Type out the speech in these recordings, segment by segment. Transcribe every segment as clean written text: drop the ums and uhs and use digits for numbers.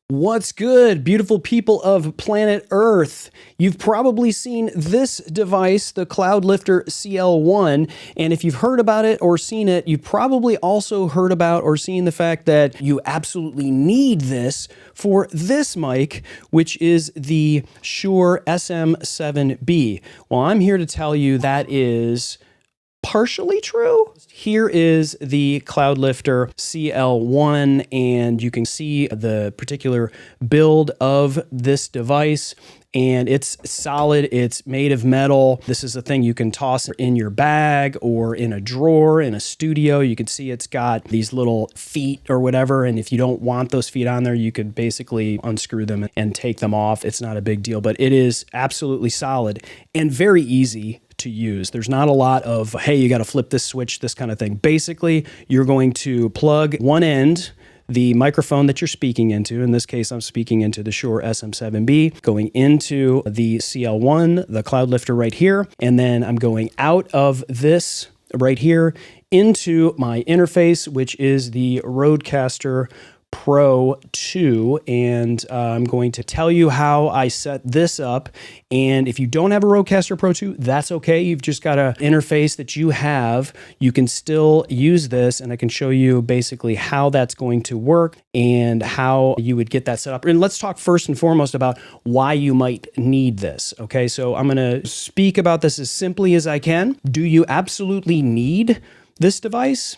What's good, beautiful people of planet Earth? You've probably seen this device, the Cloudlifter CL-1, and if you've heard about it or seen it, you've probably also heard about or seen the fact that you absolutely need this for this mic, which is the Shure SM7B. Well, I'm here to tell you that is partially true. Here is the Cloudlifter CL-1, and you can see the particular build of this device, and it's solid. It's made of metal. This is a thing you can toss in your bag or in a drawer in a studio. You can see it's got these little feet or whatever, and if you don't want those feet on there, you could basically unscrew them and take them off. It's not a big deal, but it is absolutely solid and very easy to use. There's not a lot of, hey, you got to flip this switch, this kind of thing. Basically, you're going to plug one end, the microphone that you're speaking into. In this case, I'm speaking into the Shure SM7B, going into the CL1, the Cloudlifter right here, and then I'm going out of this right here into my interface, which is the Rodecaster Pro 2, and I'm going to tell you how I set this up. And if you don't have a Rodecaster Pro 2, that's okay. You've just got an interface that you have. You can still use this, and I can show you basically how that's going to work and how you would get that set up. And let's talk first and foremost about why you might need this. Okay, so I'm going to speak about this as simply as I can. Do you absolutely need this device?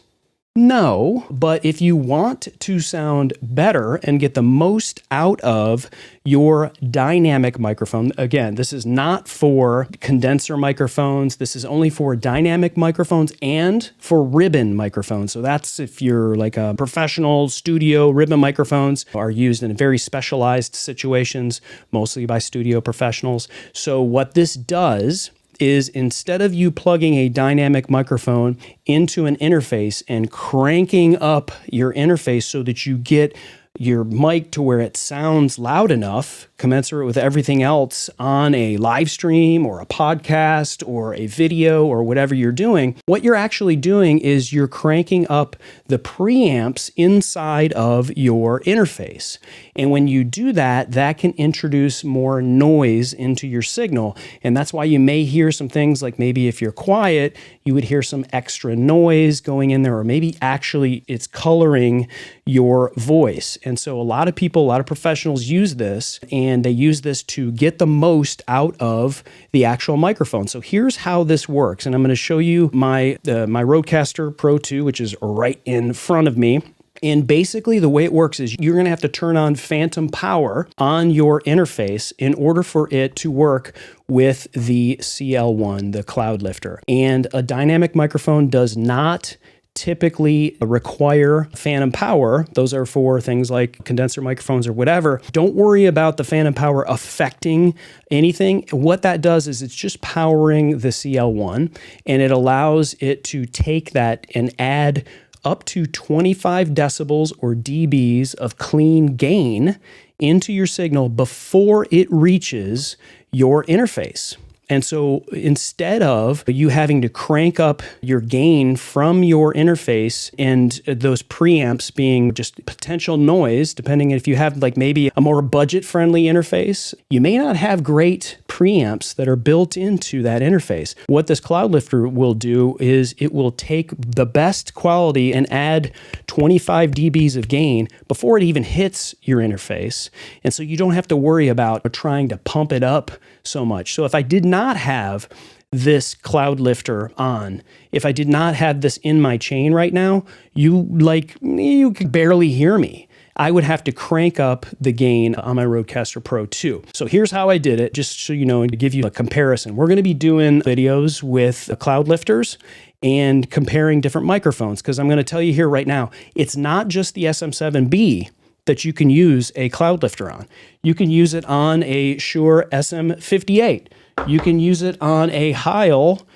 No, but if you want to sound better and get the most out of your dynamic microphone, again, this is not for condenser microphones. This is only for dynamic microphones and for ribbon microphones. So that's if you're like a professional studio. Ribbon microphones are used in very specialized situations, mostly by studio professionals. So what this does is instead of you plugging a dynamic microphone into an interface and cranking up your interface so that you get your mic to where it sounds loud enough, commensurate with everything else on a live stream or a podcast or a video or whatever you're doing, what you're actually doing is you're cranking up the preamps inside of your interface. And when you do that, that can introduce more noise into your signal. And that's why you may hear some things like maybe if you're quiet, you would hear some extra noise going in there, or maybe actually it's coloring your voice. And so a lot of people, a lot of professionals use this, and they use this to get the most out of the actual microphone. So here's how this works. And I'm going to show you my Rodecaster Pro 2, which is right in front of me. And basically the way it works is you're going to have to turn on phantom power on your interface in order for it to work with the CL1, the Cloudlifter. And a dynamic microphone does not typically require phantom power. Those are for things like condenser microphones or whatever. Don't worry about the phantom power affecting anything. What that does is it's just powering the CL1, and it allows it to take that and add up to 25 decibels or dBs of clean gain into your signal before it reaches your interface. And so instead of you having to crank up your gain from your interface and those preamps being just potential noise, depending if you have like maybe a more budget-friendly interface, you may not have great preamps that are built into that interface. What this Cloudlifter will do is it will take the best quality and add 25 dBs of gain before it even hits your interface. And so you don't have to worry about trying to pump it up so much. So if I did not have this Cloudlifter on, if I did not have this in my chain right now, you could barely hear me. I would have to crank up the gain on my Rodecaster Pro 2. So here's how I did it, just so you know, and to give you a comparison. We're going to be doing videos with Cloudlifters and comparing different microphones, because I'm going to tell you here right now, it's not just the SM7B that you can use a Cloudlifter on. You can use it on a Shure SM58. You can use it on a Heil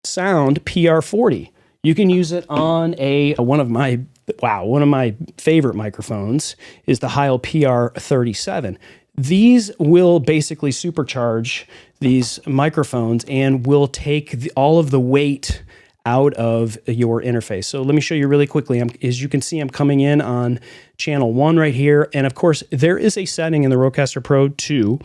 Sound PR40. You can use it on one of my favorite microphones is the Heil PR37. These will basically supercharge these microphones and will take all of the weight out of your interface. So let me show you really quickly. As you can see, I'm coming in on channel 1 right here. And of course, there is a setting in the Rodecaster Pro 2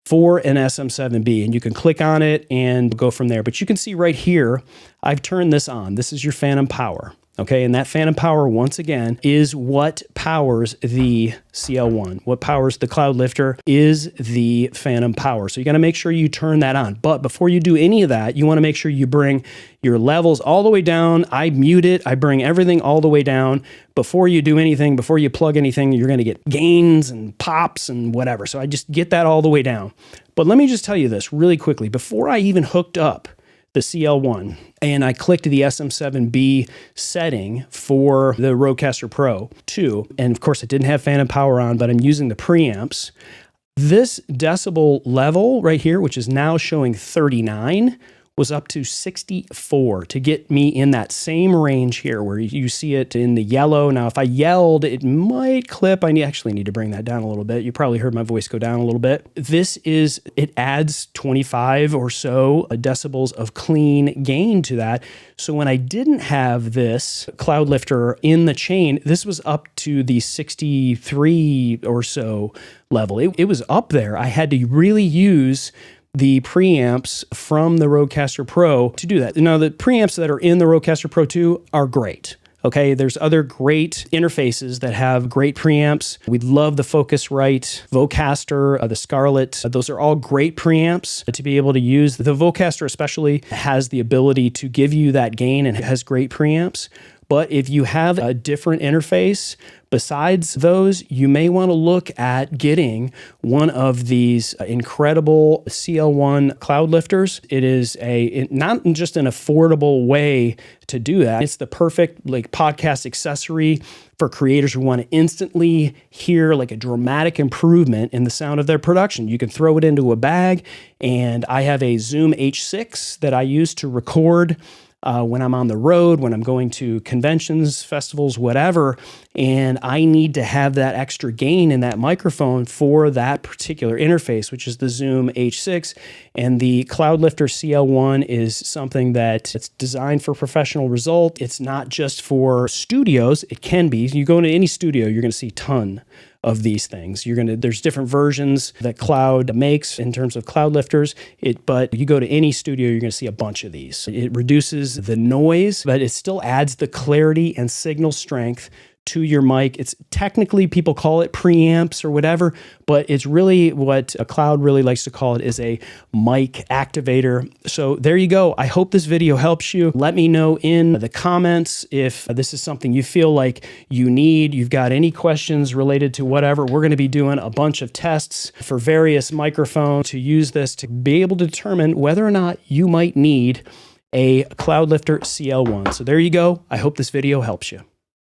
for an SM7B, and you can click on it and go from there. But you can see right here, I've turned this on. This is your phantom power. Okay, and that phantom power, once again, is what powers the CL-1. What powers the Cloudlifter is the phantom power. So you got to make sure you turn that on. But before you do any of that, you want to make sure you bring your levels all the way down. I mute it. I bring everything all the way down. Before you do anything, before you plug anything, you're going to get gains and pops and whatever. So I just get that all the way down. But let me just tell you this really quickly. Before I even hooked up the CL-1 and I clicked the SM7B setting for the Rodecaster Pro 2, and of course it didn't have phantom power on, but I'm using the preamps. This decibel level right here, which is now showing 39, was up to 64 to get me in that same range here where you see it in the yellow. Now, if I yelled, it might clip. I actually need to bring that down a little bit. You probably heard my voice go down a little bit. It adds 25 or so decibels of clean gain to that. So when I didn't have this Cloudlifter in the chain, this was up to the 63 or so level. It was up there. I had to really use the preamps from the Rodecaster Pro to do that. Now, the preamps that are in the Rodecaster Pro 2 are great. Okay, there's other great interfaces that have great preamps. We love the Focusrite, Vocaster, the Scarlett. Those are all great preamps to be able to use. The Vocaster especially has the ability to give you that gain and has great preamps. But if you have a different interface besides those, you may want to look at getting one of these incredible CL-1 Cloudlifters. It is not just an affordable way to do that. It's the perfect podcast accessory for creators who want to instantly hear a dramatic improvement in the sound of their production. You can throw it into a bag, and I have a Zoom H6 that I use to record when I'm on the road, when I'm going to conventions, festivals, whatever, and I need to have that extra gain in that microphone for that particular interface, which is the Zoom H6. And the Cloudlifter CL-1 is something that it's designed for professional result. It's not just for studios. It can be. You go into any studio, you're going to see a ton of these things. There's different versions that Cloud makes in terms of Cloudlifters, but you go to any studio, you're going to see a bunch of these. It reduces the noise, but it still adds the clarity and signal strength to your mic. It's technically, people call it preamps or whatever, but it's really what a Cloud really likes to call it is a mic activator. So there you go. I hope this video helps you. Let me know in the comments if this is something you feel like you need. You've got any questions related to whatever. We're going to be doing a bunch of tests for various microphones to use this to be able to determine whether or not you might need a Cloudlifter CL-1. So there you go. I hope this video helps you.